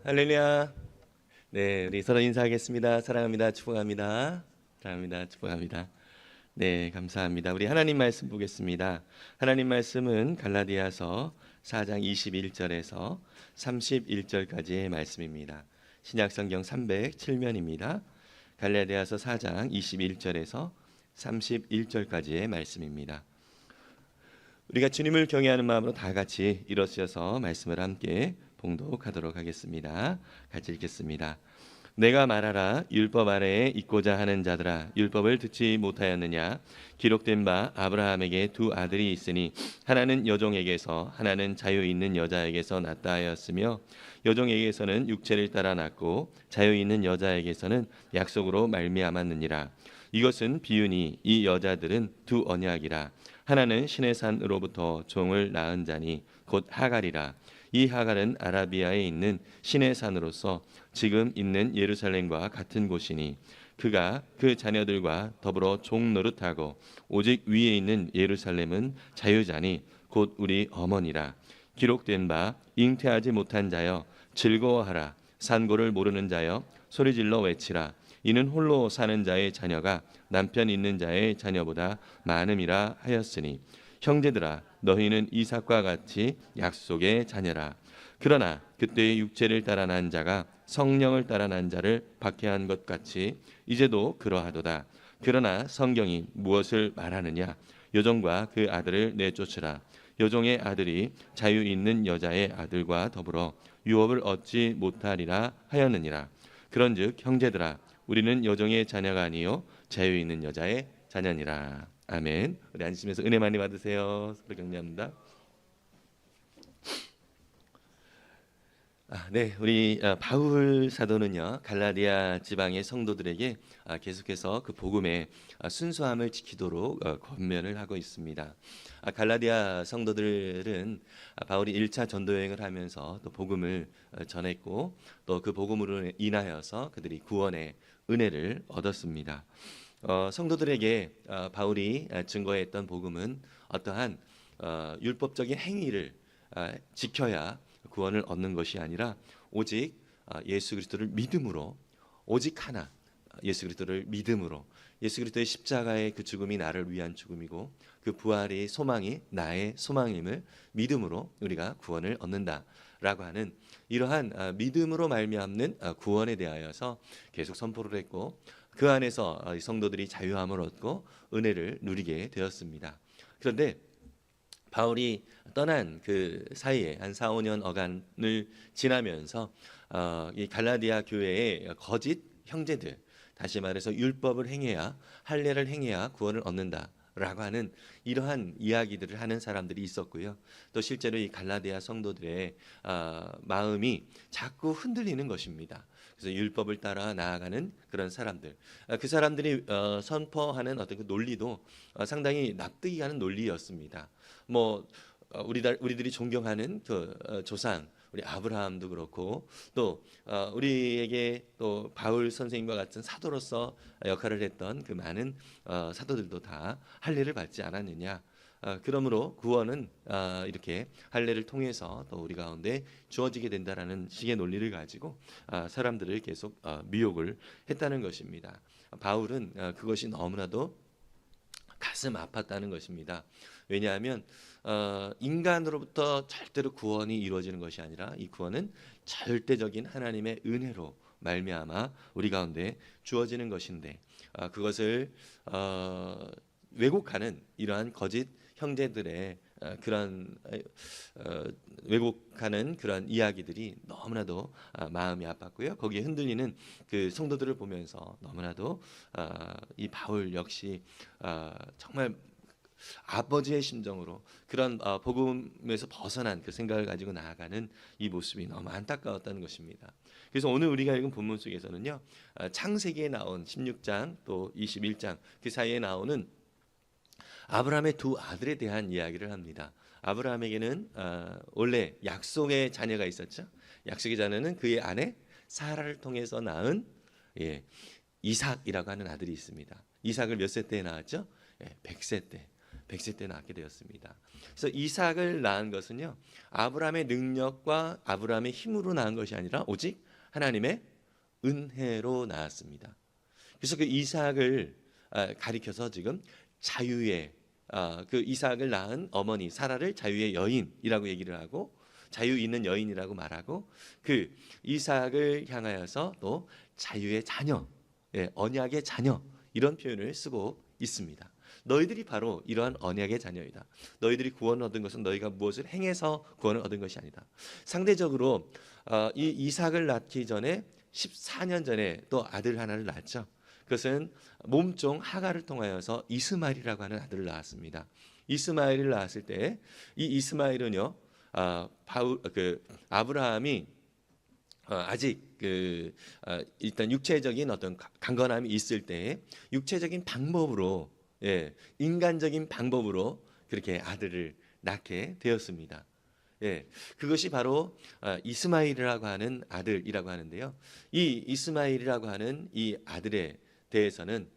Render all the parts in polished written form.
할렐루야. 네, 우리 서로 인사하겠습니다. 사랑합니다. 축복합니다. 사랑합니다. 축복합니다. 네, 감사합니다. 우리 하나님 말씀 보겠습니다. 하나님 말씀은 갈라디아서 4장 21절에서 31절까지의 말씀입니다. 신약성경 307면입니다. 갈라디아서 4장 21절에서 31절까지의 말씀입니다. 우리가 주님을 경외하는 마음으로 다 같이 일어서서 말씀을 함께 봉독하도록 하겠습니다. 같이 읽겠습니다. 내가 말하라 율법 아래에 있고자 하는 자들아 율법을 듣지 못하였느냐 기록된 바 아브라함에게 두 아들이 있으니 하나는 여종에게서 하나는 자유 있는 여자에게서 낳다 하였으며 여종에게서는 육체를 따라 낳고 자유 있는 여자에게서는 약속으로 말미암았느니라. 이것은 비유니 이 여자들은 두 언약이라. 하나는 신의 산으로부터 종을 낳은 자니 곧 하갈이라. 이 하갈은 아라비아에 있는 신의 산으로서 지금 있는 예루살렘과 같은 곳이니 그가 그 자녀들과 더불어 종 노릇하고 오직 위에 있는 예루살렘은 자유자니 곧 우리 어머니라. 기록된 바 잉태하지 못한 자여 즐거워하라. 산고를 모르는 자여 소리질러 외치라. 이는 홀로 사는 자의 자녀가 남편 있는 자의 자녀보다 많음이라 하였으니 형제들아 너희는 이삭과 같이 약속의 자녀라. 그러나 그때의 육체를 따라 난 자가 성령을 따라 난 자를 박해한 것 같이 이제도 그러하도다. 그러나 성경이 무엇을 말하느냐? 여종과 그 아들을 내쫓으라. 여종의 아들이 자유 있는 여자의 아들과 더불어 유업을 얻지 못하리라 하였느니라. 그런즉 형제들아 우리는 여종의 자녀가 아니요 자유 있는 여자의 자녀니라. 아멘. 우리 앉으시면서 은혜 많이 받으세요. 서로 격려합니다. 네, 우리 바울 사도는요 갈라디아 지방의 성도들에게 계속해서 그 복음의 순수함을 지키도록 권면을 하고 있습니다. 갈라디아 성도들은 바울이 1차 전도 여행을 하면서 또 복음을 전했고 또 그 복음으로 인하여서 그들이 구원의 은혜를 얻었습니다. 성도들에게 바울이 증거했던 복음은 어떠한 율법적인 행위를 지켜야 구원을 얻는 것이 아니라 오직 예수 그리스도를 믿음으로 오직 하나 예수 그리스도를 믿음으로 예수 그리스도의 십자가의 그 죽음이 나를 위한 죽음이고 그 부활의 소망이 나의 소망임을 믿음으로 우리가 구원을 얻는다라고 하는 이러한 믿음으로 말미암는 구원에 대하여서 계속 선포를 했고 그 안에서 성도들이 자유함을 얻고 은혜를 누리게 되었습니다. 그런데 바울이 떠난 그 사이에 한 4, 5년 어간을 지나면서 이 갈라디아 교회의 거짓 형제들, 다시 말해서 율법을 행해야 할례를 행해야 구원을 얻는다라고 하는 이러한 이야기들을 하는 사람들이 있었고요. 또 실제로 이 갈라디아 성도들의 마음이 자꾸 흔들리는 것입니다. 그래서 율법을 따라 나아가는 그런 사람들, 그 사람들이 선포하는 어떤 그 논리도 상당히 납득이 가는 논리였습니다. 뭐 우리들이 존경하는 그 조상 우리 아브라함도 그렇고 또 우리에게 또 바울 선생님과 같은 사도로서 역할을 했던 그 많은 사도들도 다 할례를 받지 않았느냐. 그러므로 구원은 이렇게 할례를 통해서 또 우리 가운데 주어지게 된다라는 식의 논리를 가지고 사람들을 계속 미혹을 했다는 것입니다. 바울은 그것이 너무나도 가슴 아팠다는 것입니다. 왜냐하면 인간으로부터 절대로 구원이 이루어지는 것이 아니라 이 구원은 절대적인 하나님의 은혜로 말미암아 우리 가운데 주어지는 것인데 그것을 왜곡하는 이러한 거짓 형제들의 그런 왜곡하는 그런 이야기들이 너무나도 마음이 아팠고요. 거기에 흔들리는 그 성도들을 보면서 너무나도 이 바울 역시 정말 아버지의 심정으로 그런 복음에서 벗어난 그 생각을 가지고 나아가는 이 모습이 너무 안타까웠다는 것입니다. 그래서 오늘 우리가 읽은 본문 속에서는요 창세기에 나온 16장 또 21장 그 사이에 나오는 아브라함의 두 아들에 대한 이야기를 합니다. 아브라함에게는 원래 약속의 자녀가 있었죠. 약속의 자녀는 그의 아내 사라를 통해서 낳은 이삭이라고 하는 아들이 있습니다. 이삭을 몇 세 때 낳았죠? 100세 때. 100세 때 낳게 되었습니다. 그래서 이삭을 낳은 것은요, 아브라함의 능력과 아브라함의 힘으로 낳은 것이 아니라 오직 하나님의 은혜로 낳았습니다. 그래서 그 이삭을 가리켜서 지금 자유의 그 이삭을 낳은 어머니 사라를 자유의 여인이라고 얘기를 하고, 자유 있는 여인이라고 말하고, 그 이삭을 향하여서 또 자유의 자녀, 언약의 자녀, 이런 표현을 쓰고 있습니다. 너희들이 바로 이러한 언약의 자녀이다. 너희들이 구원을 얻은 것은 너희가 무엇을 행해서 구원을 얻은 것이 아니다. 상대적으로 이 이삭을 낳기 전에 14년 전에 또 아들 하나를 낳았죠. 그것은 몸종 하가를 통하여서 이스마엘이라고 하는 아들을 낳았습니다. 이스마엘을 낳았을 때 이 이스마엘은요, 아브라함이 아직 일단 육체적인 어떤 강건함이 있을 때 육체적인 방법으로, 인간적인 방법으로 그렇게 아들을 낳게 되었습니다. 그것이 바로 이스마엘이라고 하는 아들이라고 하는데요. 이 이스마엘이라고 하는 이 아들에 대해서는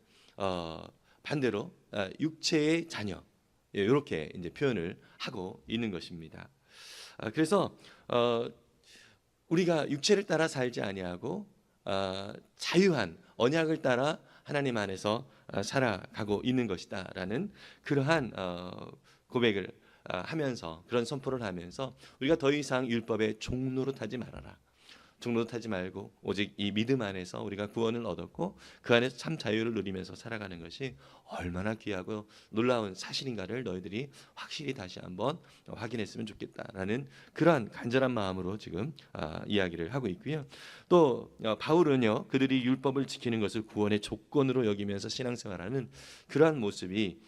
반대로 육체의 자녀, 이렇게 이제 표현을 하고 있는 것입니다. 그래서 우리가 육체를 따라 살지 아니하고 자유한 언약을 따라 하나님 안에서 살아가고 있는 것이다라는 그러한 고백을 하면서, 그런 선포를 하면서 우리가 더 이상 율법의 종로로 타지 말아라. 종로로 타지 말고 오직 이 믿음 안에서 우리가 구원을 얻었고 그 안에서 참 자유를 누리면서 살아가는 것이 얼마나 귀하고 놀라운 사실인가를 너희들이 확실히 다시 한번 확인했으면 좋겠다라는 그러한 간절한 마음으로 지금 이야기를 하고 있고요. 또 바울은요, 그들이 율법을 지키는 것을 구원의 조건으로 여기면서 신앙생활하는 그러한 모습이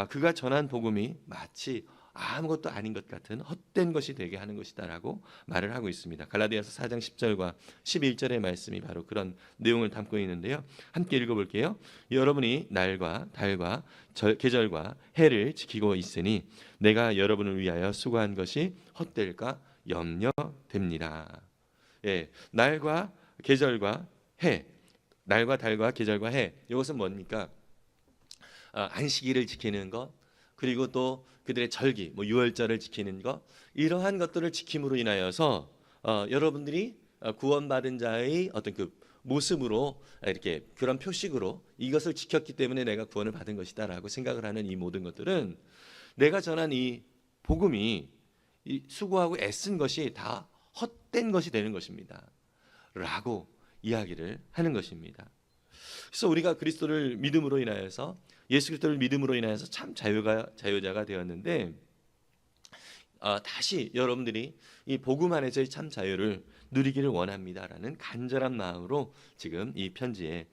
그가 전한 복음이 마치 아무것도 아닌 것 같은 헛된 것이 되게 하는 것이다라고 말을 하고 있습니다. 갈라디아서 4장 10절과 11절의 말씀이 바로 그런 내용을 담고 있는데요. 함께 읽어볼게요. 여러분이 날과 달과 계절과 해를 지키고 있으니 내가 여러분을 위하여 수고한 것이 헛될까 염려됩니다. 날과 계절과 해, 날과 달과 계절과 해, 이것은 뭡니까? 안식일을 지키는 것, 그리고 또 그들의 절기, 유월절을 지키는 것, 이러한 것들을 지킴으로 인하여서 여러분들이 구원받은 자의 어떤 그 모습으로 이렇게 그런 표식으로 이것을 지켰기 때문에 내가 구원을 받은 것이다라고 생각을 하는 이 모든 것들은 내가 전한 이 복음이 이 수고하고 애쓴 것이 다 헛된 것이 되는 것입니다. 라고 이야기를 하는 것입니다. 그래서 우리가 그리스도를 믿음으로 인하여서, 예수 그리스도를 믿음으로 인하여서 참 자유자가 되었는데, 다시 여러분들이 이 복음 안에서의 참 자유를 누리기를 원합니다라는 간절한 마음으로 지금 이 편지에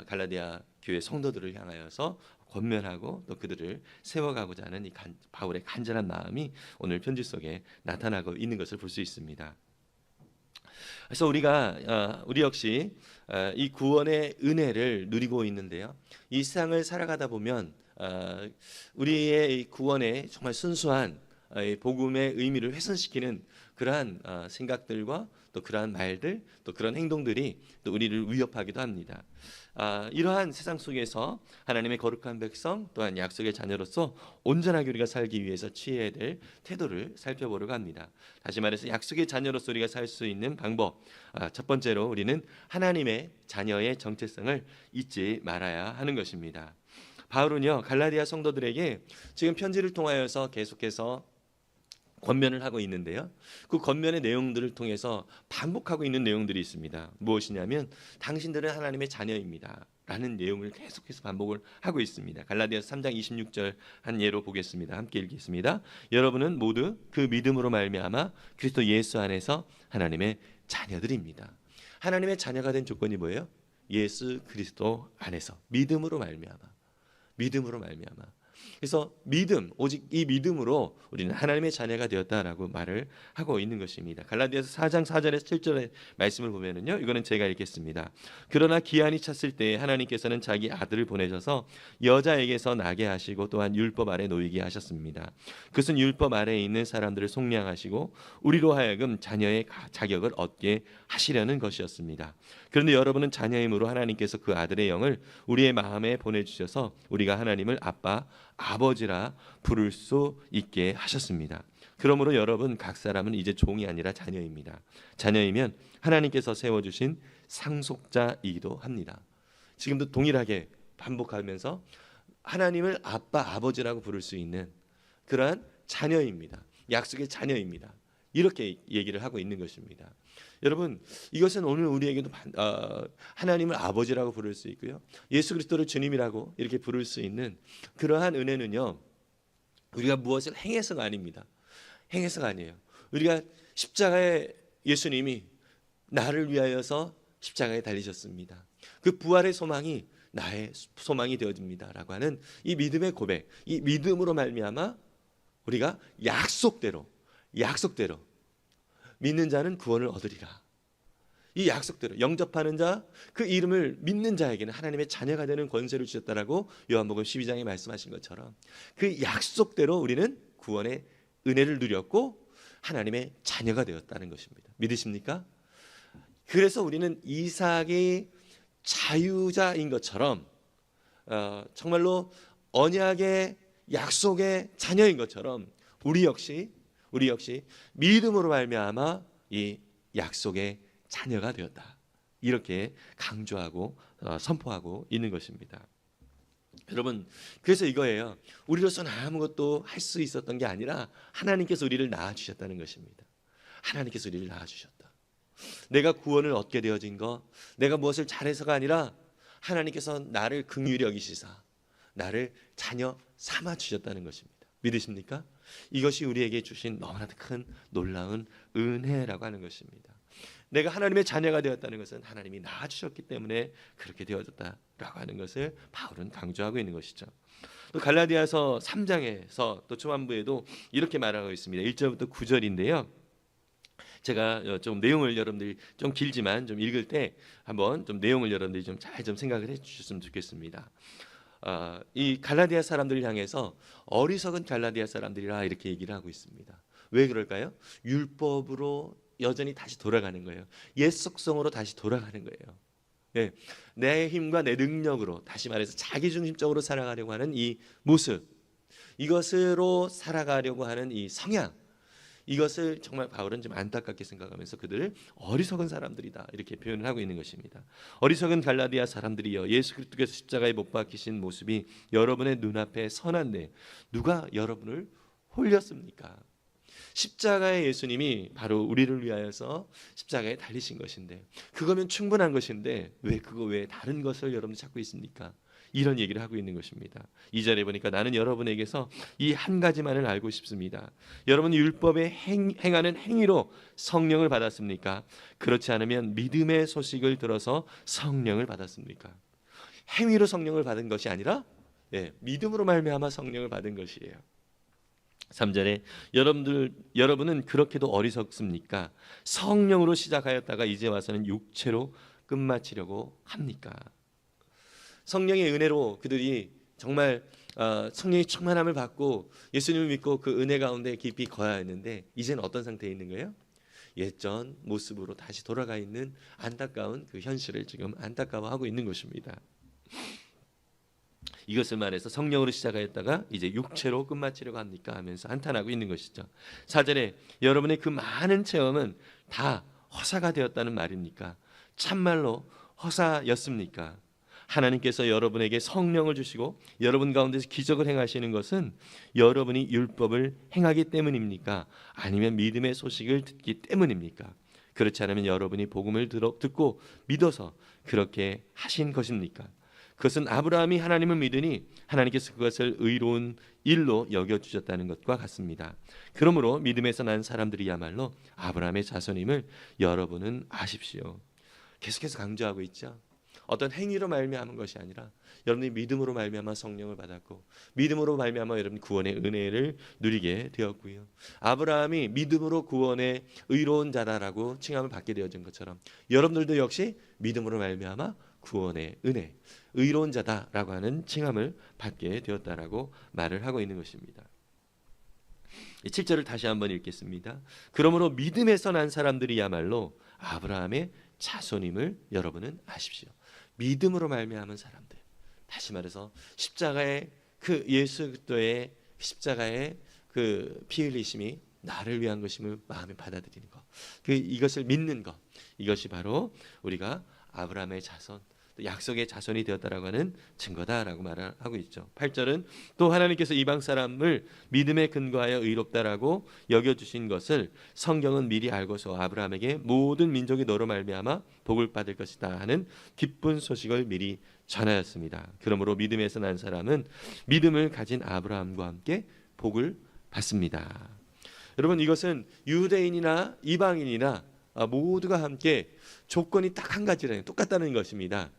갈라디아 교회 성도들을 향하여서 권면하고 또 그들을 세워가고자 하는 이 바울의 간절한 마음이 오늘 편지 속에 나타나고 있는 것을 볼 수 있습니다. 그래서 우리 역시 이 구원의 은혜를 누리고 있는데요. 이 세상을 살아가다 보면 우리의 이 구원의 정말 순수한 복음의 의미를 훼손시키는 그러한 생각들과 또 그러한 말들, 또 그런 행동들이 또 우리를 위협하기도 합니다. 이러한 세상 속에서 하나님의 거룩한 백성, 또한 약속의 자녀로서 온전하게 우리가 살기 위해서 취해야 될 태도를 살펴보려고 합니다. 다시 말해서 약속의 자녀로서 우리가 살 수 있는 방법, 첫 번째로 우리는 하나님의 자녀의 정체성을 잊지 말아야 하는 것입니다. 바울은요, 갈라디아 성도들에게 지금 편지를 통하여서 계속해서 권면을 하고 있는데요. 그 권면의 내용들을 통해서 반복하고 있는 내용들이 있습니다. 무엇이냐면 당신들은 하나님의 자녀입니다 라는 내용을 계속해서 반복을 하고 있습니다. 갈라디아서 3장 26절 한 예로 보겠습니다. 함께 읽겠습니다. 여러분은 모두 그 믿음으로 말미암아 그리스도 예수 안에서 하나님의 자녀들입니다. 하나님의 자녀가 된 조건이 뭐예요? 예수 그리스도 안에서 믿음으로 말미암아. 그래서 믿음, 오직 이 믿음으로 우리는 하나님의 자녀가 되었다라고 말을 하고 있는 것입니다. 갈라디아서 4장 4절에서 7절의 말씀을 보면은요, 이거는 제가 읽겠습니다. 그러나 기한이 찼을 때 하나님께서는 자기 아들을 보내셔서 여자에게서 나게 하시고 또한 율법 아래 놓이게 하셨습니다. 그것은 율법 아래에 있는 사람들을 속량하시고 우리로 하여금 자녀의 자격을 얻게 하시려는 것이었습니다. 그런데 여러분은 자녀임으로 하나님께서 그 아들의 영을 우리의 마음에 보내주셔서 우리가 하나님을 아빠, 아버지라 부를 수 있게 하셨습니다. 그러므로 여러분 각 사람은 이제 종이 아니라 자녀입니다. 자녀이면 하나님께서 세워주신 상속자이기도 합니다. 지금도 동일하게 반복하면서 하나님을 아빠, 아버지라고 부를 수 있는 그러한 자녀입니다. 약속의 자녀입니다. 이렇게 얘기를 하고 있는 것입니다. 여러분, 이것은 오늘 우리에게도 하나님을 아버지라고 부를 수 있고요, 예수 그리스도를 주님이라고 이렇게 부를 수 있는 그러한 은혜는요, 우리가 무엇을 행해서가 아닙니다. 행해서가 아니에요. 우리가 십자가에 예수님이 나를 위하여서 십자가에 달리셨습니다. 그 부활의 소망이 나의 소망이 되어집니다라고 하는 이 믿음의 고백, 이 믿음으로 말미암아 우리가 약속대로 믿는 자는 구원을 얻으리라. 이 약속대로 영접하는 자, 그 이름을 믿는 자에게는 하나님의 자녀가 되는 권세를 주셨다라고 요한복음 12장에 말씀하신 것처럼 그 약속대로 우리는 구원의 은혜를 누렸고 하나님의 자녀가 되었다는 것입니다. 믿으십니까? 그래서 우리는 이삭의 자유자인 것처럼 정말로 언약의 약속의 자녀인 것처럼 우리 역시 믿음으로 말미암아 이 약속의 자녀가 되었다. 이렇게 강조하고 선포하고 있는 것입니다. 여러분, 그래서 이거예요. 우리로서는 아무것도 할 수 있었던 게 아니라 하나님께서 우리를 낳아주셨다는 것입니다. 하나님께서 우리를 낳아주셨다. 내가 구원을 얻게 되어진 것, 내가 무엇을 잘해서가 아니라 하나님께서 나를 긍휼히 여기시사 나를 자녀 삼아 주셨다는 것입니다. 믿으십니까? 이것이 우리에게 주신 너무나도 큰 놀라운 은혜라고 하는 것입니다. 내가 하나님의 자녀가 되었다는 것은 하나님이 낳아주셨기 때문에 그렇게 되어졌다라고 하는 것을 바울은 강조하고 있는 것이죠. 또 갈라디아서 3장에서 또 초반부에도 이렇게 말하고 있습니다. 1절부터 9절인데요. 제가 좀 내용을 여러분들이 좀 길지만 좀 읽을 때 한번 좀 내용을 여러분들이 좀 잘 좀 생각을 해주셨으면 좋겠습니다. 이 갈라디아 사람들을 향해서 어리석은 갈라디아 사람들이라 이렇게 얘기를 하고 있습니다. 왜 그럴까요? 율법으로 여전히 다시 돌아가는 거예요. 옛 속성으로 다시 돌아가는 거예요. 네, 내 힘과 내 능력으로, 다시 말해서 자기중심적으로 살아가려고 하는 이 모습, 이것으로 살아가려고 하는 이 성향, 이것을 정말 바울은 좀 안타깝게 생각하면서 그들을 어리석은 사람들이다 이렇게 표현을 하고 있는 것입니다. 어리석은 갈라디아 사람들이여, 예수 그리스도께서 십자가에 못 박히신 모습이 여러분의 눈앞에 선한데 누가 여러분을 홀렸습니까? 십자가의 예수님이 바로 우리를 위하여서 십자가에 달리신 것인데, 그거면 충분한 것인데 왜 그거 외에 다른 것을 여러분 찾고 있습니까? 이런 얘기를 하고 있는 것입니다. 2절에 보니까 나는 여러분에게서 이 한 가지만을 알고 싶습니다. 여러분이 율법에 행하는 행위로 성령을 받았습니까? 그렇지 않으면 믿음의 소식을 들어서 성령을 받았습니까? 행위로 성령을 받은 것이 아니라 믿음으로 말미암아 성령을 받은 것이에요. 3절에 여러분은 그렇게도 어리석습니까? 성령으로 시작하였다가 이제 와서는 육체로 끝마치려고 합니까? 성령의 은혜로 그들이 정말 성령의 충만함을 받고 예수님을 믿고 그 은혜 가운데 깊이 거하여 있는데, 이제는 어떤 상태에 있는 거예요? 옛전 모습으로 다시 돌아가 있는 안타까운 그 현실을 지금 안타까워하고 있는 것입니다. 이것을 말해서 성령으로 시작하였다가 이제 육체로 끝마치려고 합니까? 하면서 한탄하고 있는 것이죠. 4절에 여러분의 그 많은 체험은 다 허사가 되었다는 말입니까? 참말로 허사였습니까? 하나님께서 여러분에게 성령을 주시고 여러분 가운데서 기적을 행하시는 것은 여러분이 율법을 행하기 때문입니까? 아니면 믿음의 소식을 듣기 때문입니까? 그렇지 않으면 여러분이 복음을 듣고 믿어서 그렇게 하신 것입니까? 그것은 아브라함이 하나님을 믿으니 하나님께서 그것을 의로운 일로 여겨주셨다는 것과 같습니다. 그러므로 믿음에서 난 사람들이야말로 아브라함의 자손임을 여러분은 아십시오. 계속해서 강조하고 있죠. 어떤 행위로 말미암은 것이 아니라 여러분이 믿음으로 말미암아 성령을 받았고, 믿음으로 말미암아 여러분 구원의 은혜를 누리게 되었고요. 아브라함이 믿음으로 구원의 의로운 자다라고 칭함을 받게 되어진 것처럼 여러분들도 역시 믿음으로 말미암아 구원의 은혜, 의로운 자다라고 하는 칭함을 받게 되었다라고 말을 하고 있는 것입니다. 7절을 다시 한번 읽겠습니다. 그러므로 믿음에서 난 사람들이야말로 아브라함의 자손임을 여러분은 아십시오. 믿음으로 말미암은 사람들, 다시 말해서 십자가의 그 예수 그리스도의 십자가의 그 피 흘리심이 나를 위한 것임을 마음에 받아들이는 것, 이것을 믿는 것, 이것이 바로 우리가 아브라함의 자손, 약속의 자손이 되었다라고 하는 증거다라고 말을 하고 있죠. 8절은 또 하나님께서 이방 사람을 믿음에 근거하여 의롭다라고 여겨주신 것을 성경은 미리 알고서 아브라함에게 모든 민족이 너로 말미암아 복을 받을 것이다 하는 기쁜 소식을 미리 전하였습니다. 그러므로 믿음에서 난 사람은 믿음을 가진 아브라함과 함께 복을 받습니다. 여러분, 이것은 유대인이나 이방인이나 모두가 함께 조건이 딱 한 가지라는, 똑같다는 것입니다.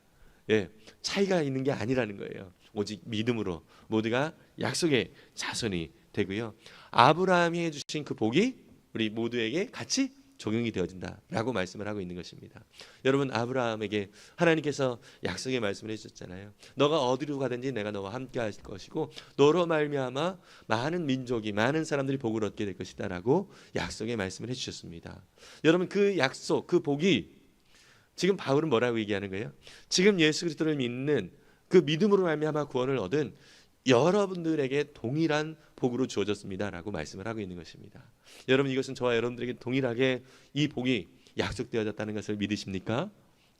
예, 차이가 있는 게 아니라는 거예요. 오직 믿음으로 모두가 약속의 자손이 되고요. 아브라함이 해주신 그 복이 우리 모두에게 같이 적용이 되어진다라고 말씀을 하고 있는 것입니다. 여러분, 아브라함에게 하나님께서 약속의 말씀을 해주셨잖아요. 너가 어디로 가든지 내가 너와 함께 할 것이고 너로 말미암아 많은 민족이, 많은 사람들이 복을 얻게 될 것이다라고 약속의 말씀을 해주셨습니다. 여러분, 그 약속, 그 복이 지금 바울은 뭐라고 얘기하는 거예요? 지금 예수 그리스도를 믿는 그 믿음으로 말미암아 구원을 얻은 여러분들에게 동일한 복으로 주어졌습니다라고 말씀을 하고 있는 것입니다. 여러분, 이것은 저와 여러분들에게 동일하게 이 복이 약속되어졌다는 것을 믿으십니까?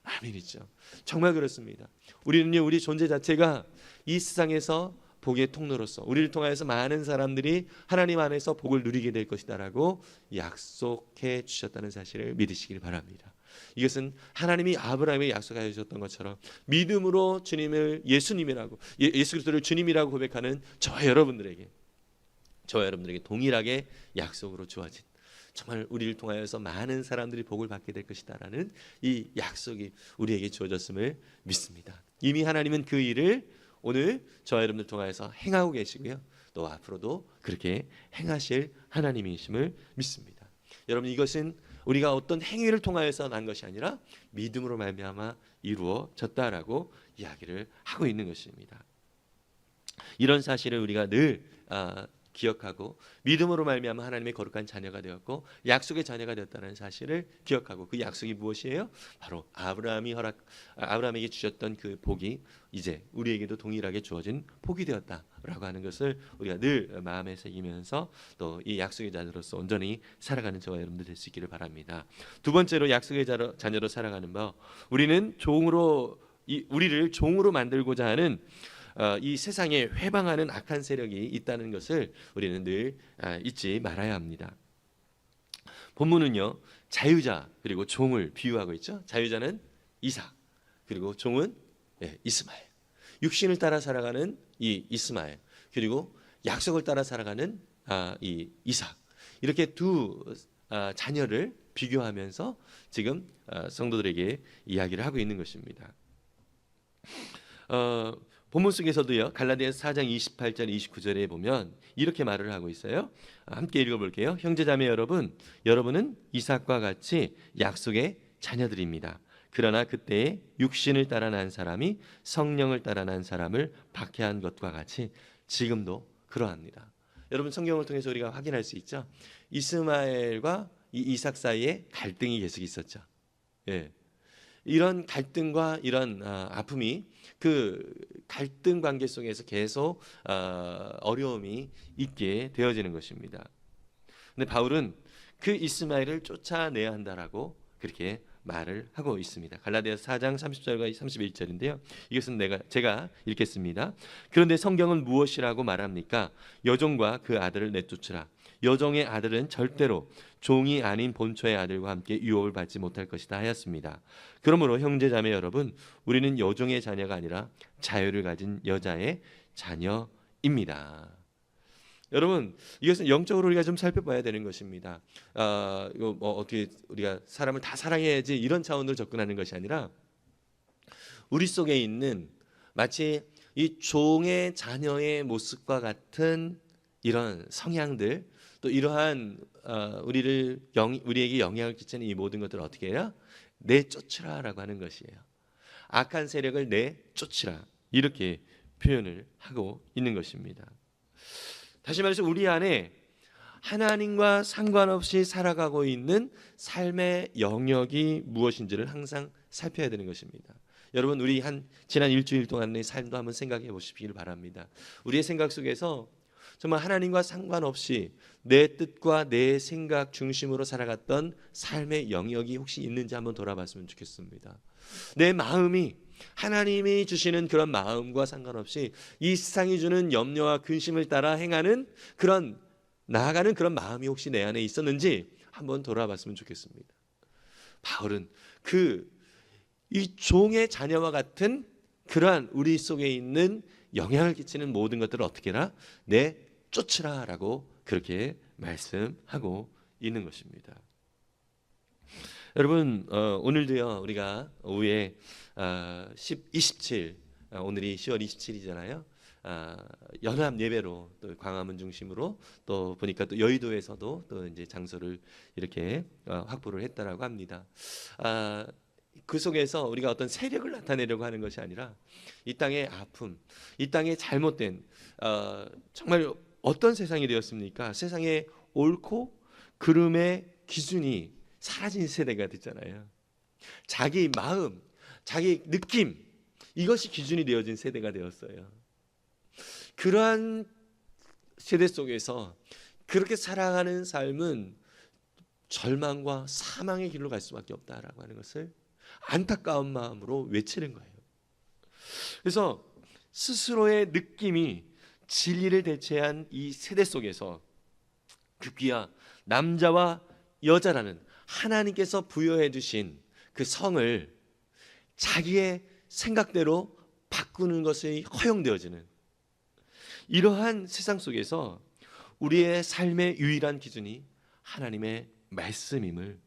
아멘이죠. 정말 그렇습니다. 우리는요, 우리 존재 자체가 이 세상에서 복의 통로로서 우리를 통하여서 많은 사람들이 하나님 안에서 복을 누리게 될 것이다라고 약속해 주셨다는 사실을 믿으시길 바랍니다. 이것은 하나님이 아브라함에게 약속하여 주셨던 것처럼 믿음으로 주님을 예수님이라고, 예수 그리스도를 주님이라고 고백하는 저와 여러분들에게 동일하게 약속으로 주어진, 정말 우리를 통하여서 많은 사람들이 복을 받게 될 것이다라는 이 약속이 우리에게 주어졌음을 믿습니다. 이미 하나님은 그 일을 오늘 저와 여러분들 통하여서 행하고 계시고요, 또 앞으로도 그렇게 행하실 하나님이심을 믿습니다. 여러분, 이것은 우리가 어떤 행위를 통하여서 난 것이 아니라 믿음으로 말미암아 이루어졌다라고 이야기를 하고 있는 것입니다. 이런 사실을 우리가 늘 기억하고 믿음으로 말미암아 하나님의 거룩한 자녀가 되었고 약속의 자녀가 되었다는 사실을 기억하고, 그 약속이 무엇이에요? 바로 아브라함에게 주셨던 그 복이 이제 우리에게도 동일하게 주어진 복이 되었다라고 하는 것을 우리가 늘 마음에 새기면서 또 이 약속의 자녀로서 온전히 살아가는 저와 여러분들 될 수 있기를 바랍니다. 두 번째로 약속의 자녀로 살아가는 법, 우리는 우리를 종으로 만들고자 하는 이 세상에 회방하는 악한 세력이 있다는 것을 우리는 늘 잊지 말아야 합니다. 본문은요, 자유자 그리고 종을 비유하고 있죠. 자유자는 이삭, 그리고 종은 이스마엘. 육신을 따라 살아가는 이 이스마엘, 그리고 약속을 따라 살아가는 이 이삭, 이렇게 두 자녀를 비교하면서 지금 성도들에게 이야기를 하고 있는 것입니다. 본문 속에서도요, 갈라디아서 4장 28절 29절에 보면 이렇게 말을 하고 있어요. 함께 읽어볼게요. 형제자매 여러분, 여러분은 이삭과 같이 약속의 자녀들입니다. 그러나 그때에 육신을 따라 난 사람이 성령을 따라 난 사람을 박해한 것과 같이 지금도 그러합니다. 여러분, 성경을 통해서 우리가 확인할 수 있죠. 이스마엘과 이 이삭 사이에 갈등이 계속 있었죠. 예. 이런 갈등과 이런 아픔이, 그 갈등 관계 속에서 계속 어려움이 있게 되어지는 것입니다. 근데 바울은 그 이스마엘을 쫓아내야 한다라고 그렇게 말을 하고 있습니다. 갈라디아서 4장 30절과 31절인데요. 이것은 제가 읽겠습니다. 그런데 성경은 무엇이라고 말합니까? 여종과 그 아들을 내쫓으라. 여종의 아들은 절대로 종이 아닌 본처의 아들과 함께 유업을 받지 못할 것이다 하였습니다. 그러므로 형제자매 여러분, 우리는 여종의 자녀가 아니라 자유를 가진 여자의 자녀입니다. 여러분, 이것은 영적으로 우리가 좀 살펴봐야 되는 것입니다. 이거 어떻게 우리가 사람을 다 사랑해야지 이런 차원으로 접근하는 것이 아니라 우리 속에 있는 마치 이 종의 자녀의 모습과 같은 이런 성향들, 또 이러한 우리에게 영향을 끼치는 이 모든 것들을 어떻게 해야? 내쫓으라라고 하는 것이에요. 악한 세력을 내쫓으라, 이렇게 표현을 하고 있는 것입니다. 다시 말해서 우리 안에 하나님과 상관없이 살아가고 있는 삶의 영역이 무엇인지를 항상 살펴야 되는 것입니다. 여러분 우리 지난 일주일 동안의 삶도 한번 생각해 보시길 바랍니다. 우리의 생각 속에서 정말 하나님과 상관없이 내 뜻과 내 생각 중심으로 살아갔던 삶의 영역이 혹시 있는지 한번 돌아봤으면 좋겠습니다. 내 마음이 하나님이 주시는 그런 마음과 상관없이 이 세상이 주는 염려와 근심을 따라 행하는 그런 나아가는 그런 마음이 혹시 내 안에 있었는지 한번 돌아봤으면 좋겠습니다. 바울은 이 종의 자녀와 같은 그러한 우리 속에 있는 영향을 끼치는 모든 것들을 어떻게 해라? 내쫓으라라고 그렇게 말씀하고 있는 것입니다. 여러분 오늘도요 우리가 오후에 27 오늘이 10월 27일이잖아요. 연합 예배로 또 광화문 중심으로 또 보니까 또 여의도에서도 또 이제 장소를 이렇게 확보를 했다라고 합니다. 그 속에서 우리가 어떤 세력을 나타내려고 하는 것이 아니라 이 땅의 아픔, 이 땅의 잘못된 정말 어떤 세상이 되었습니까? 세상의 옳고 그름의 기준이 사라진 세대가 됐잖아요. 자기 마음, 자기 느낌 이것이 기준이 되어진 세대가 되었어요. 그러한 세대 속에서 그렇게 살아가는 삶은 절망과 사망의 길로 갈 수밖에 없다라고 하는 것을 안타까운 마음으로 외치는 거예요. 그래서 스스로의 느낌이 진리를 대체한 이 세대 속에서 급기야 남자와 여자라는 하나님께서 부여해 주신 그 성을 자기의 생각대로 바꾸는 것이 허용되어지는 이러한 세상 속에서 우리의 삶의 유일한 기준이 하나님의 말씀임을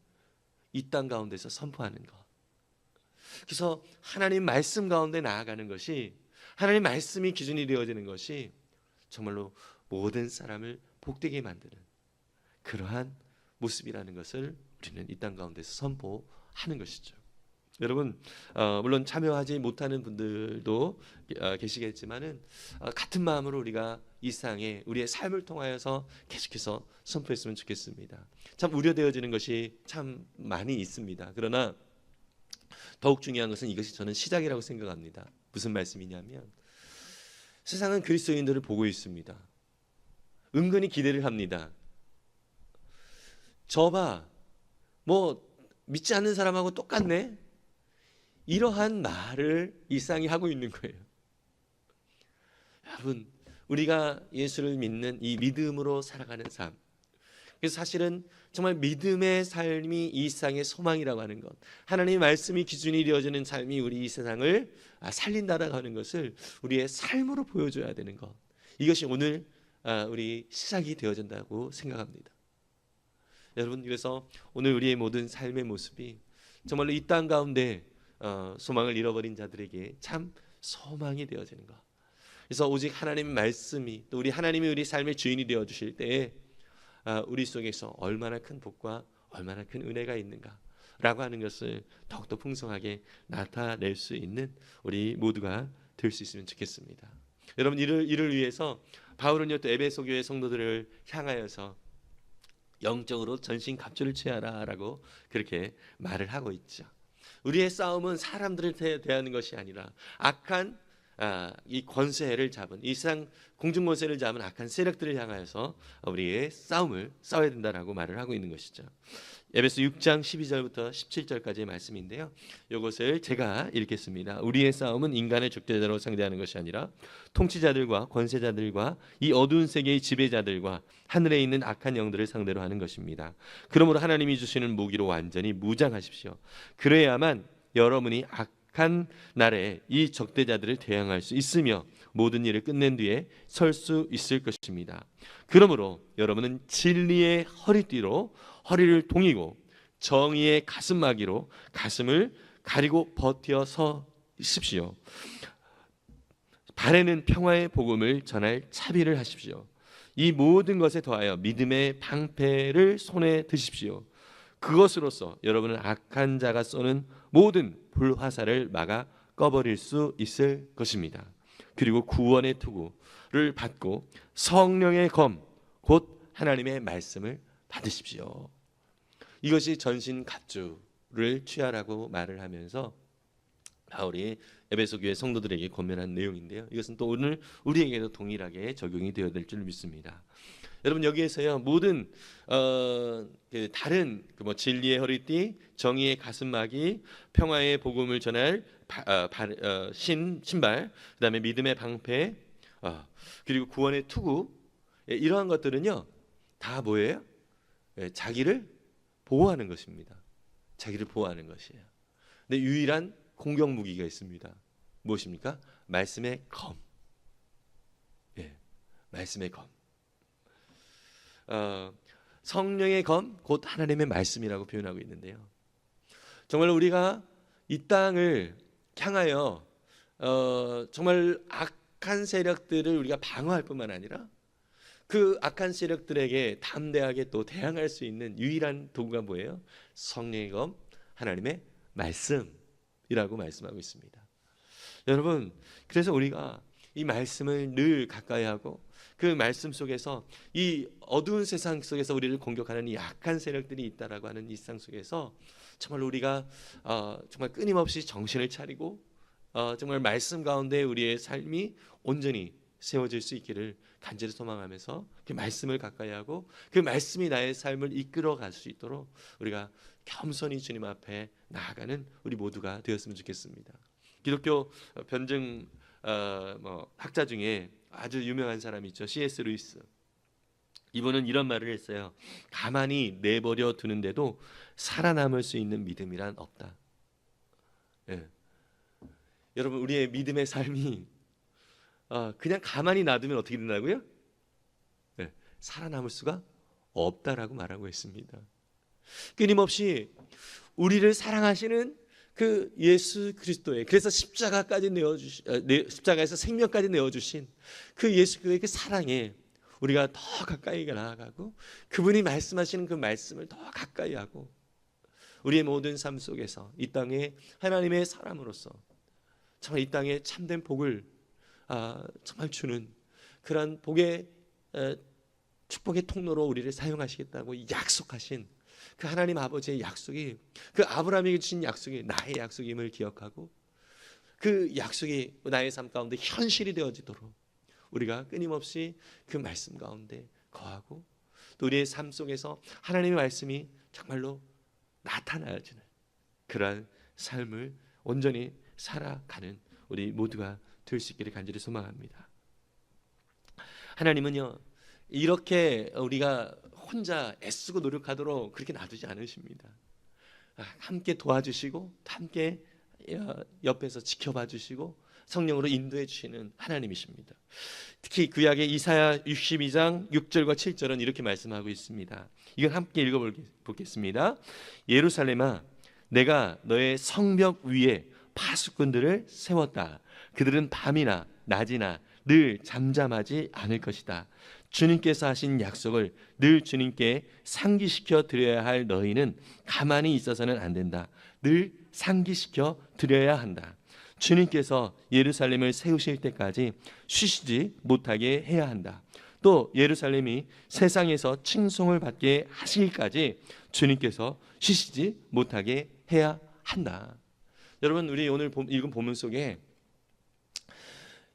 이 땅 가운데서 선포하는 것. 그래서 하나님 말씀 가운데 나아가는 것이 하나님 말씀이 기준이 되어지는 것이 정말로 모든 사람을 복되게 만드는 그러한 모습이라는 것을 우리는 이 땅 가운데서 선포하는 것이죠. 여러분 물론 참여하지 못하는 분들도 계시겠지만은 같은 마음으로 우리가 이 세상에 우리의 삶을 통하여서 계속해서 선포했으면 좋겠습니다. 참 우려되어지는 것이 참 많이 있습니다. 그러나 더욱 중요한 것은 이것이 저는 시작이라고 생각합니다. 무슨 말씀이냐면 세상은 그리스도인들을 보고 있습니다. 은근히 기대를 합니다. 저봐 뭐 믿지 않는 사람하고 똑같네. 이러한 말을 이 세상이 하고 있는 거예요. 여러분 우리가 예수를 믿는 이 믿음으로 살아가는 삶, 그래서 사실은 정말 믿음의 삶이 이 세상의 소망이라고 하는 것, 하나님의 말씀이 기준이 되어지는 삶이 우리 이 세상을 살린다라고 하는 것을 우리의 삶으로 보여줘야 되는 것, 이것이 오늘 우리 시작이 되어진다고 생각합니다. 여러분 그래서 오늘 우리의 모든 삶의 모습이 정말로 이 땅 가운데 소망을 잃어버린 자들에게 참 소망이 되어지는 것. 그래서 오직 하나님의 말씀이 또 우리 하나님이 우리 삶의 주인이 되어 주실 때에 우리 속에서 얼마나 큰 복과 얼마나 큰 은혜가 있는가라고 하는 것을 더욱더 풍성하게 나타낼 수 있는 우리 모두가 될 수 있으면 좋겠습니다. 여러분 이를 위해서 바울은요 또 에베소 교회 성도들을 향하여서 영적으로 전신갑주를 취하라라고 그렇게 말을 하고 있죠. 우리의 싸움은 사람들을 대하는 것이 아니라 악한 이 권세를 잡은 이 세상 공중 권세를 잡은 악한 세력들을 향하여서 우리의 싸움을 싸워야 된다라고 말을 하고 있는 것이죠. 에베소 6장 12절부터 17절까지의 말씀인데요. 이것을 제가 읽겠습니다. 우리의 싸움은 인간의 적대자로 상대하는 것이 아니라 통치자들과 권세자들과 이 어두운 세계의 지배자들과 하늘에 있는 악한 영들을 상대로 하는 것입니다. 그러므로 하나님이 주시는 무기로 완전히 무장하십시오. 그래야만 여러분이 악한 날에 이 적대자들을 대항할 수 있으며 모든 일을 끝낸 뒤에 설 수 있을 것입니다. 그러므로 여러분은 진리의 허리띠로 허리를 동이고 정의의 가슴막이로 가슴을 가리고 버텨 서십시오. 발에는 평화의 복음을 전할 차비를 하십시오. 이 모든 것에 더하여 믿음의 방패를 손에 드십시오. 그것으로서 여러분은 악한 자가 쏘는 모든 불화살을 막아 꺼버릴 수 있을 것입니다. 그리고 구원의 투구를 받고 성령의 검 곧 하나님의 말씀을 받으십시오. 이것이 전신갑주를 취하라고 말을 하면서 바울이 에베소 교회 성도들에게 권면한 내용인데요. 이것은 또 오늘 우리에게도 동일하게 적용이 되어야 될 줄 믿습니다. 여러분 여기에서요 모든 다른 뭐 진리의 허리띠, 정의의 가슴막이, 평화의 복음을 전할 신발, 그다음에 믿음의 방패, 그리고 구원의 투구, 이러한 것들은요 다 뭐예요? 자기를 보호하는 것입니다. 자기를 보호하는 것이에요. 근데 유일한 공격 무기가 있습니다. 무엇입니까? 말씀의 검. 말씀의 검. 성령의 검, 곧 하나님의 말씀이라고 표현하고 있는데요. 정말 우리가 이 땅을 향하여 정말 악한 세력들을 우리가 방어할 뿐만 아니라 그 악한 세력들에게 담대하게 또 대항할 수 있는 유일한 도구가 뭐예요? 성령의 검, 하나님의 말씀이라고 말씀하고 있습니다. 여러분, 그래서 우리가 이 말씀을 늘 가까이 하고 그 말씀 속에서 이 어두운 세상 속에서 우리를 공격하는 이 악한 세력들이 있다라고 하는 이 세상 속에서 정말 우리가 정말 끊임없이 정신을 차리고 정말 말씀 가운데 우리의 삶이 온전히 세워질 수 있기를 간절히 소망하면서 그 말씀을 가까이 하고 그 말씀이 나의 삶을 이끌어 갈 수 있도록 우리가 겸손히 주님 앞에 나아가는 우리 모두가 되었으면 좋겠습니다. 기독교 변증 학자 중에 아주 유명한 사람이 있죠. C.S. 루이스. 이분은 이런 말을 했어요. 가만히 내버려 두는데도 살아남을 수 있는 믿음이란 없다. 여러분 우리의 믿음의 삶이 그냥 가만히 놔두면 어떻게 된다고요? 살아남을 수가 없다라고 말하고 있습니다. 끊임없이 우리를 사랑하시는 그 예수 그리스도의, 그래서 십자가까지 십자가에서 생명까지 내어주신 그 예수 그리스도의 그 사랑에 우리가 더 가까이 나아가고 그분이 말씀하시는 그 말씀을 더 가까이 하고 우리의 모든 삶 속에서 이 땅에 하나님의 사람으로서 정말 이 땅에 참된 복을 정말 주는 그런 복의 축복의 통로로 우리를 사용하시겠다고 약속하신 그 하나님 아버지의 약속이, 그 아브라함에게 주신 약속이 나의 약속임을 기억하고 그 약속이 나의 삶 가운데 현실이 되어지도록 우리가 끊임없이 그 말씀 가운데 거하고 또 우리의 삶 속에서 하나님의 말씀이 정말로 나타나지는 그러한 삶을 온전히 살아가는 우리 모두가 될 수 있기를 간절히 소망합니다. 하나님은요 이렇게 우리가 혼자 애쓰고 노력하도록 그렇게 놔두지 않으십니다. 함께 도와주시고 함께 옆에서 지켜봐 주시고 성령으로 인도해 주시는 하나님이십니다. 특히 구약의 이사야 62장 6절과 7절은 이렇게 말씀하고 있습니다. 이건 함께 읽어보겠습니다. 예루살렘아, 내가 너의 성벽 위에 파수꾼들을 세웠다. 그들은 밤이나 낮이나 늘 잠잠하지 않을 것이다. 주님께서 하신 약속을 늘 주님께 상기시켜 드려야 할 너희는 가만히 있어서는 안 된다. 늘 상기시켜 드려야 한다. 주님께서 예루살렘을 세우실 때까지 쉬시지 못하게 해야 한다. 또 예루살렘이 세상에서 칭송을 받게 하시기까지 주님께서 쉬시지 못하게 해야 한다. 여러분 우리 오늘 읽은 본문 속에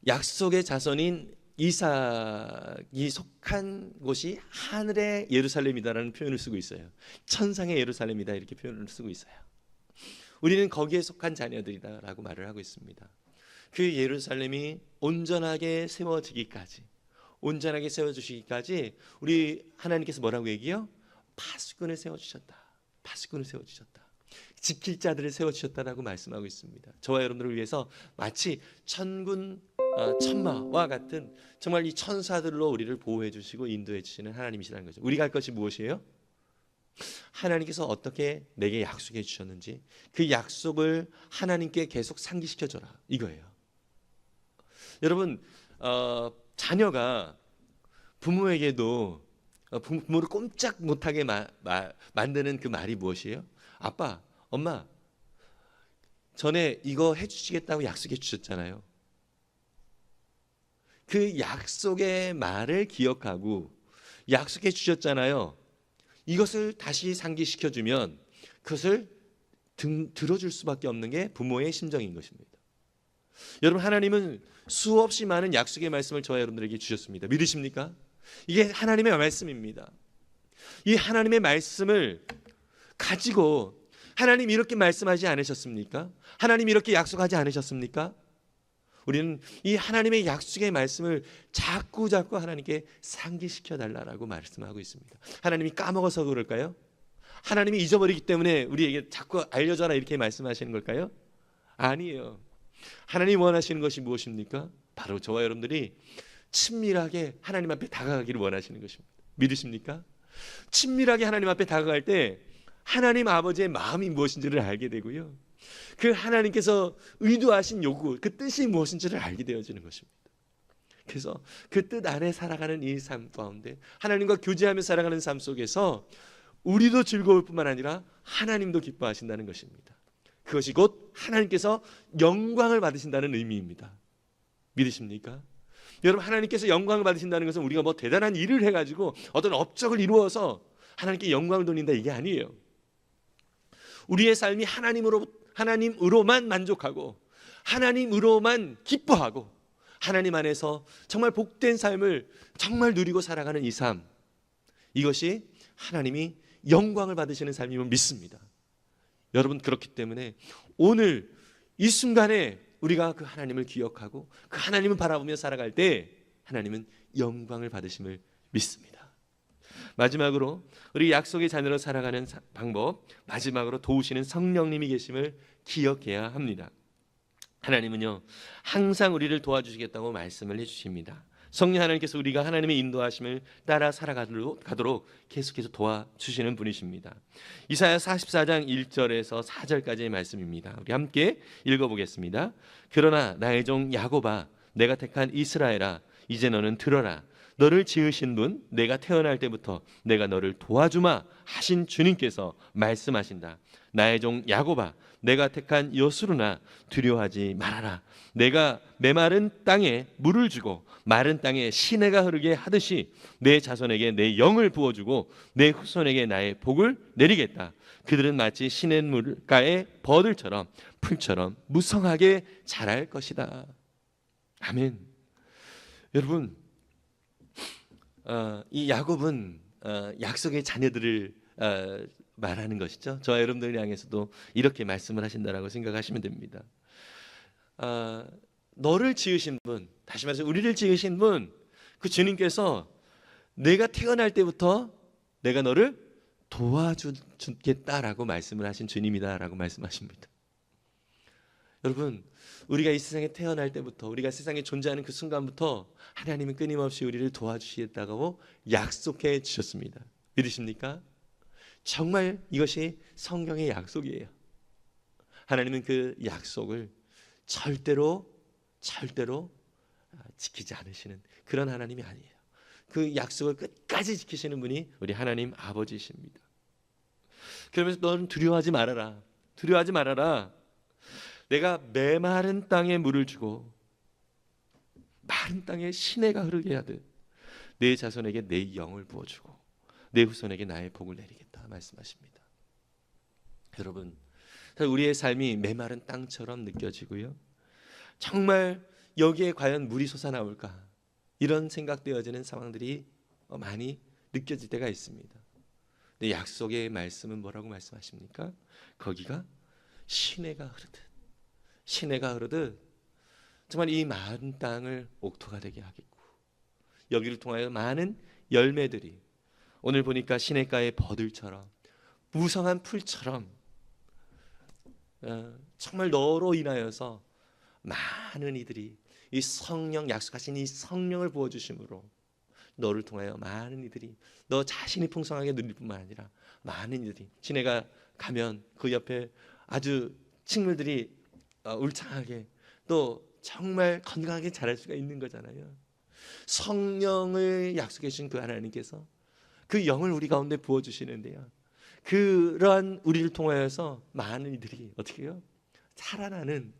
약속의 자손인 이삭이 속한 곳이 하늘의 예루살렘이다라는 표현을 쓰고 있어요. 천상의 예루살렘이다 이렇게 표현을 쓰고 있어요. 우리는 거기에 속한 자녀들이다라고 말을 하고 있습니다. 그 예루살렘이 온전하게 세워지기까지, 온전하게 세워주시기까지 우리 하나님께서 뭐라고 얘기해요? 파수꾼을 세워주셨다. 파수꾼을 세워주셨다. 지킬 자들을 세워주셨다라고 말씀하고 있습니다. 저와 여러분들을 위해서 마치 천군 천마와 같은 정말 이 천사들로 우리를 보호해 주시고 인도해 주시는 하나님이시라는 거죠. 우리가 할 것이 무엇이에요? 하나님께서 어떻게 내게 약속해 주셨는지 그 약속을 하나님께 계속 상기시켜 줘라 이거예요. 여러분 자녀가 부모에게도 부모를 꼼짝 못하게 만드는 그 말이 무엇이에요? 아빠, 엄마 전에 이거 해주시겠다고 약속해 주셨잖아요. 그 약속의 말을 기억하고 약속해 주셨잖아요. 이것을 다시 상기시켜주면 그것을 들어줄 수밖에 없는 게 부모의 심정인 것입니다. 여러분, 하나님은 수없이 많은 약속의 말씀을 저와 여러분들에게 주셨습니다. 믿으십니까? 이게 하나님의 말씀입니다. 이 하나님의 말씀을 가지고 하나님 이렇게 말씀하지 않으셨습니까? 하나님 이렇게 약속하지 않으셨습니까? 우리는 이 하나님의 약속의 말씀을 자꾸 하나님께 상기시켜 달라고 말씀하고 있습니다. 하나님이 까먹어서 그럴까요? 하나님이 잊어버리기 때문에 우리에게 자꾸 알려줘라 이렇게 말씀하시는 걸까요? 아니에요. 하나님이 원하시는 것이 무엇입니까? 바로 저와 여러분들이 친밀하게 하나님 앞에 다가가기를 원하시는 것입니다. 믿으십니까? 친밀하게 하나님 앞에 다가갈 때 하나님 아버지의 마음이 무엇인지를 알게 되고요, 그 하나님께서 의도하신 요구, 그 뜻이 무엇인지를 알게 되어지는 것입니다. 그래서 그 뜻 안에 살아가는 이 삶 가운데 하나님과 교제하며 살아가는 삶 속에서 우리도 즐거울 뿐만 아니라 하나님도 기뻐하신다는 것입니다. 그것이 곧 하나님께서 영광을 받으신다는 의미입니다. 믿으십니까? 여러분, 하나님께서 영광을 받으신다는 것은 우리가 뭐 대단한 일을 해가지고 어떤 업적을 이루어서 하나님께 영광을 돌린다, 이게 아니에요. 우리의 삶이 하나님으로만 만족하고 하나님으로만 기뻐하고 하나님 안에서 정말 복된 삶을 정말 누리고 살아가는 이 삶, 이것이 하나님이 영광을 받으시는 삶임을 믿습니다. 여러분, 그렇기 때문에 오늘 이 순간에 우리가 그 하나님을 기억하고 그 하나님을 바라보며 살아갈 때 하나님은 영광을 받으심을 믿습니다. 마지막으로 우리 약속의 자녀로 살아가는 방법, 마지막으로 도우시는 성령님이 계심을 기억해야 합니다. 하나님은요, 항상 우리를 도와주시겠다고 말씀을 해주십니다. 성령 하나님께서 우리가 하나님의 인도하심을 따라 살아가도록 계속해서 도와주시는 분이십니다. 이사야 44장 1절에서 4절까지의 말씀입니다. 우리 함께 읽어보겠습니다. 그러나 나의 종 야곱아, 내가 택한 이스라엘아, 이제 너는 들어라. 너를 지으신 분, 내가 태어날 때부터 내가 너를 도와주마 하신 주님께서 말씀하신다. 나의 종 야곱아, 내가 택한 여수르나, 두려워하지 말아라. 내가 메마른 땅에 물을 주고 마른 땅에 시내가 흐르게 하듯이 내 자손에게 내 영을 부어주고 내 후손에게 나의 복을 내리겠다. 그들은 마치 시냇물가의 버들처럼 풀처럼 무성하게 자랄 것이다. 아멘. 여러분, 이 야곱은 약속의 자녀들을 말하는 것이죠. 저와 여러분들을 향해서도 이렇게 말씀을 하신다라고 생각하시면 됩니다. 너를 지으신 분, 다시 말해서 우리를 지으신 분, 그 주님께서 내가 태어날 때부터 내가 너를 도와주겠다라고 말씀을 하신 주님이다라고 말씀하십니다. 여러분, 우리가 이 세상에 태어날 때부터, 우리가 세상에 존재하는 그 순간부터 하나님은 끊임없이 우리를 도와주시겠다고 약속해 주셨습니다. 믿으십니까? 정말 이것이 성경의 약속이에요. 하나님은 그 약속을 절대로 지키지 않으시는 그런 하나님이 아니에요. 그 약속을 끝까지 지키시는 분이 우리 하나님 아버지이십니다. 그러면서 너는 두려워하지 말아라. 두려워하지 말아라. 내가 메마른 땅에 물을 주고 마른 땅에 시내가 흐르게 하듯 내 자손에게 내 영을 부어주고 내 후손에게 나의 복을 내리겠다 말씀하십니다. 여러분, 우리의 삶이 메마른 땅처럼 느껴지고요, 정말 여기에 과연 물이 솟아나올까, 이런 생각되어지는 상황들이 많이 느껴질 때가 있습니다. 근데 약속의 말씀은 뭐라고 말씀하십니까? 거기가 시내가 흐르듯 정말 이 마른 땅을 옥토가 되게 하겠고, 여기를 통하여 많은 열매들이, 오늘 보니까 시냇가의 버들처럼 무성한 풀처럼 정말 너로 인하여서 많은 이들이 이 성령, 약속하신 이 성령을 부어주심으로 너를 통하여 많은 이들이 너 자신이 풍성하게 누릴 뿐만 아니라 많은 이들이, 시내가 가면 그 옆에 아주 식물들이 울창하게 또 정말 건강하게 자랄 수가 있는 거잖아요. 성령을 약속해 주신 그 하나님께서 그 영을 우리 가운데 부어주시는데요, 그러한 우리를 통하여서 많은 이들이 어떻게 해요? 살아나는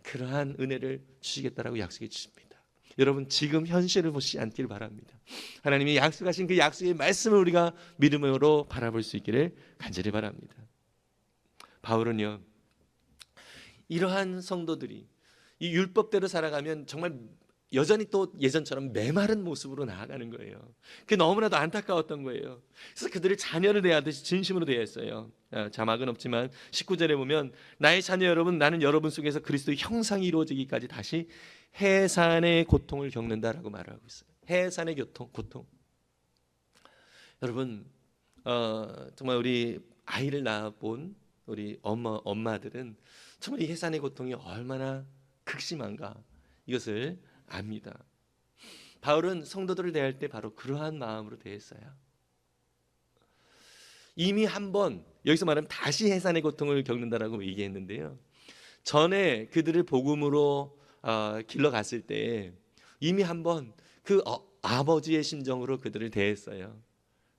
그러한 은혜를 주시겠다라고 약속해 주십니다. 여러분, 지금 현실을 보시지 않기를 바랍니다. 하나님이 약속하신 그 약속의 말씀을 우리가 믿음으로 바라볼 수 있기를 간절히 바랍니다. 바울은요, 이러한 성도들이 이 율법대로 살아가면 정말 여전히 또 예전처럼 메마른 모습으로 나아가는 거예요. 그게 너무나도 안타까웠던 거예요. 그래서 그들을 자녀를 대하듯이 진심으로 대했어요. 자막은 없지만 19절에 보면 나의 자녀 여러분, 나는 여러분 속에서 그리스도의 형상이 이루어지기까지 다시 해산의 고통을 겪는다라고 말을 하고 있어요. 해산의 고통. 여러분, 정말 우리 아이를 낳아본 우리 엄마들은 정말 이 해산의 고통이 얼마나 극심한가 이것을 압니다. 바울은 성도들을 대할 때 바로 그러한 마음으로 대했어요. 이미 한번 여기서 말하면 다시 해산의 고통을 겪는다라고 얘기했는데요. 전에 그들을 복음으로 길러갔을 때 이미 한번 그 아버지의 심정으로 그들을 대했어요.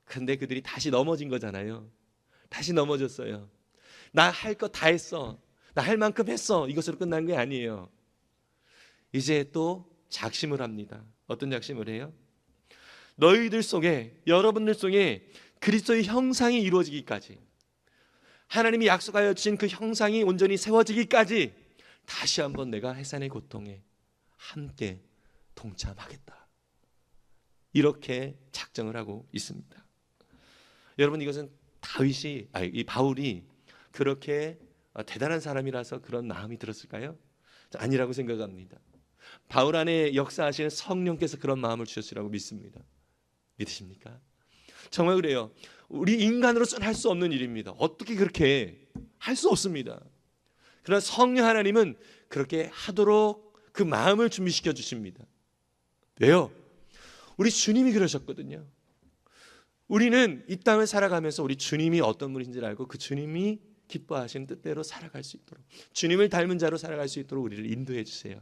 근데 그들이 다시 넘어진 거잖아요. 다시 넘어졌어요. 나 할 거 다 했어. 나 할 만큼 했어. 이것으로 끝난 게 아니에요. 이제 또 작심을 합니다. 어떤 작심을 해요? 너희들 속에, 여러분들 속에 그리스도의 형상이 이루어지기까지, 하나님이 약속하여 주신 그 형상이 온전히 세워지기까지 다시 한번 내가 해산의 고통에 함께 동참하겠다. 이렇게 작정을 하고 있습니다. 여러분, 이것은 이 바울이 그렇게 대단한 사람이라서 그런 마음이 들었을까요? 아니라고 생각합니다. 바울 안에 역사하시는 성령께서 그런 마음을 주셨으라고 믿습니다. 믿으십니까? 정말 그래요. 우리 인간으로서는 할 수 없는 일입니다. 어떻게 그렇게 할 수 없습니다. 그러나 성령 하나님은 그렇게 하도록 그 마음을 준비시켜 주십니다. 왜요? 우리 주님이 그러셨거든요. 우리는 이 땅을 살아가면서 우리 주님이 어떤 분인지를 알고 그 주님이 기뻐하시는 뜻대로 살아갈 수 있도록, 주님을 닮은 자로 살아갈 수 있도록 우리를 인도해 주세요.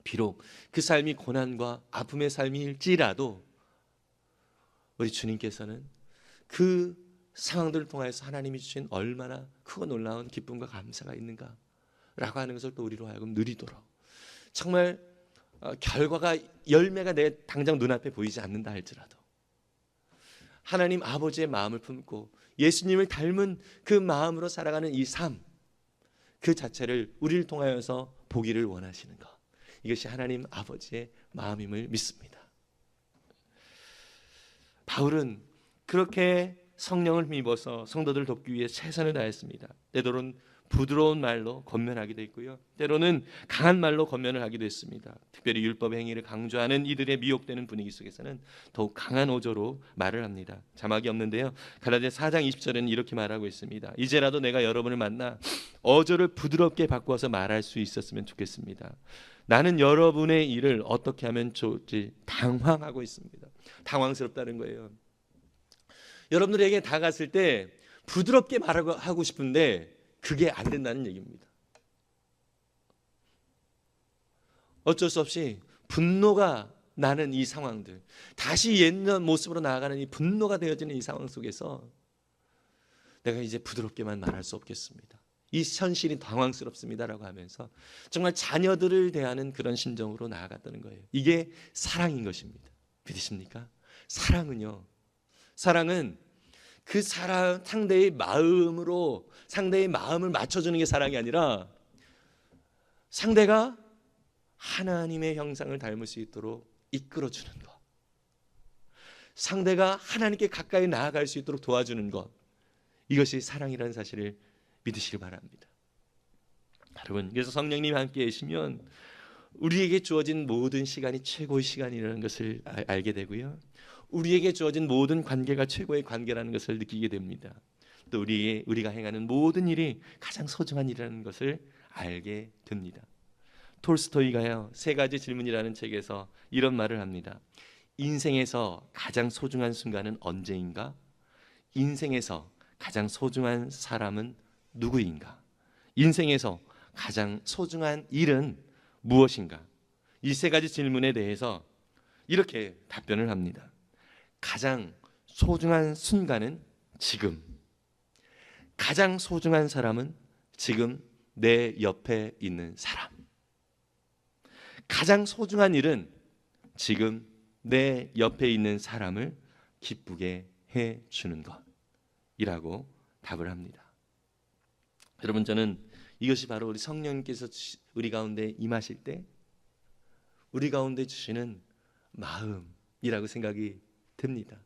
비록 그 삶이 고난과 아픔의 삶일지라도 우리 주님께서는 그 상황들을 통해서 하나님이 주신 얼마나 크고 놀라운 기쁨과 감사가 있는가 라고 하는 것을 또 우리로 하여금 누리도록, 정말 결과가, 열매가 내 당장 눈앞에 보이지 않는다 할지라도 하나님 아버지의 마음을 품고 예수님을 닮은 그 마음으로 살아가는 이 삶, 그 자체를 우리를 통하여서 보기를 원하시는 것, 이것이 하나님 아버지의 마음임을 믿습니다. 바울은 그렇게 성령을 힘입어서 성도들을 돕기 위해 최선을 다했습니다. 때로는 부드러운 말로 권면하기도 했고요, 때로는 강한 말로 권면을 하기도 했습니다. 특별히 율법 행위를 강조하는 이들의 미혹되는 분위기 속에서는 더욱 강한 어조로 말을 합니다. 자막이 없는데요, 갈라디아 4장 20절에는 이렇게 말하고 있습니다. 이제라도 내가 여러분을 만나 어조를 부드럽게 바꾸어서 말할 수 있었으면 좋겠습니다. 나는 여러분의 일을 어떻게 하면 좋을지 당황하고 있습니다. 당황스럽다는 거예요. 여러분들에게 다가갔을 때 부드럽게 말하고 싶은데 그게 안 된다는 얘기입니다. 어쩔 수 없이 분노가 나는 이 상황들, 다시 옛날 모습으로 나아가는 이 분노가 되어지는 이 상황 속에서 내가 이제 부드럽게만 말할 수 없겠습니다. 이 현실이 당황스럽습니다라고 하면서 정말 자녀들을 대하는 그런 심정으로 나아갔다는 거예요. 이게 사랑인 것입니다. 믿으십니까? 사랑은요, 사랑은 그 사람 상대의 마음으로 상대의 마음을 맞춰주는 게 사랑이 아니라 상대가 하나님의 형상을 닮을 수 있도록 이끌어주는 것, 상대가 하나님께 가까이 나아갈 수 있도록 도와주는 것, 이것이 사랑이라는 사실을 믿으시기 바랍니다. 여러분, 그래서 성령님이 함께 계시면 우리에게 주어진 모든 시간이 최고의 시간이라는 것을 알게 되고요, 우리에게 주어진 모든 관계가 최고의 관계라는 것을 느끼게 됩니다. 또 우리가 행하는 모든 일이 가장 소중한 일이라는 것을 알게 됩니다. 톨스토이가요, 세 가지 질문이라는 책에서 이런 말을 합니다. 인생에서 가장 소중한 순간은 언제인가? 인생에서 가장 소중한 사람은 누구인가? 인생에서 가장 소중한 일은 무엇인가? 이 세 가지 질문에 대해서 이렇게 답변을 합니다. 가장 소중한 순간은 지금, 가장 소중한 사람은 지금 내 옆에 있는 사람, 가장 소중한 일은 지금 내 옆에 있는 사람을 기쁘게 해주는 것이라고 답을 합니다. 여러분, 저는 이것이 바로 우리 성령님께서 우리 가운데 임하실 때 우리 가운데 주시는 마음이라고 생각이 듭니다.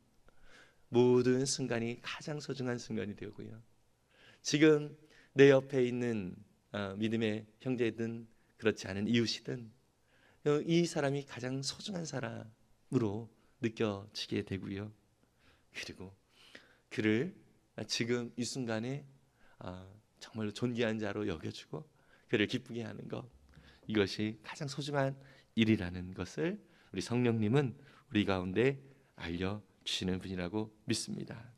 모든 순간이 가장 소중한 순간이 되고요. 지금 내 옆에 있는 믿음의 형제든 그렇지 않은 이웃이든 이 사람이 가장 소중한 사람으로 느껴지게 되고요. 그리고 그를 지금 이 순간에 정말로 존귀한 자로 여겨주고 그를 기쁘게 하는 것, 이것이 가장 소중한 일이라는 것을 우리 성령님은 우리 가운데 알려주시는 분이라고 믿습니다.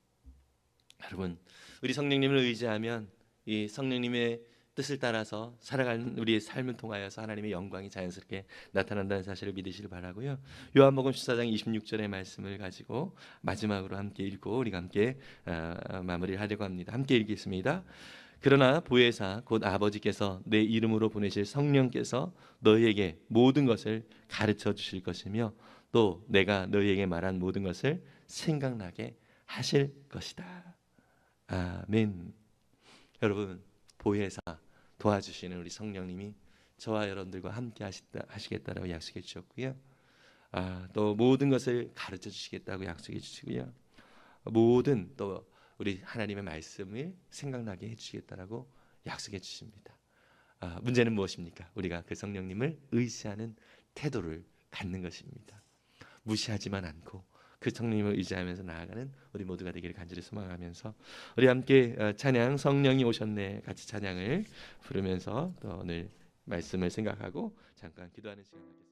여러분, 우리 성령님을 의지하면 이 성령님의 뜻을 따라서 살아가는 우리의 삶을 통하여서 하나님의 영광이 자연스럽게 나타난다는 사실을 믿으시길 바라고요. 요한복음 14장 26절의 말씀을 가지고 마지막으로 함께 읽고 우리가 함께 마무리를 하려고 합니다. 함께 읽겠습니다. 그러나 보혜사 곧 아버지께서 내 이름으로 보내실 성령께서 너희에게 모든 것을 가르쳐 주실 것이며 또 내가 너희에게 말한 모든 것을 생각나게 하실 것이다. 아멘. 여러분, 보혜사 도와주시는 우리 성령님이 저와 여러분들과 함께 하시겠다라고 약속해 주셨고요. 또 모든 것을 가르쳐 주시겠다고 약속해 주시고요. 모든 또 우리 하나님의 말씀을 생각나게 해주시겠다라고 약속해 주십니다. 문제는 무엇입니까? 우리가 그 성령님을 의지하는 태도를 갖는 것입니다. 무시하지만 않고 그 성령님을 의지하면서 나아가는 우리 모두가 되기를 간절히 소망하면서 우리 함께 찬양 성령이 오셨네 같이 찬양을 부르면서 또 오늘 말씀을 생각하고 잠깐 기도하는 시간 갖겠습니다.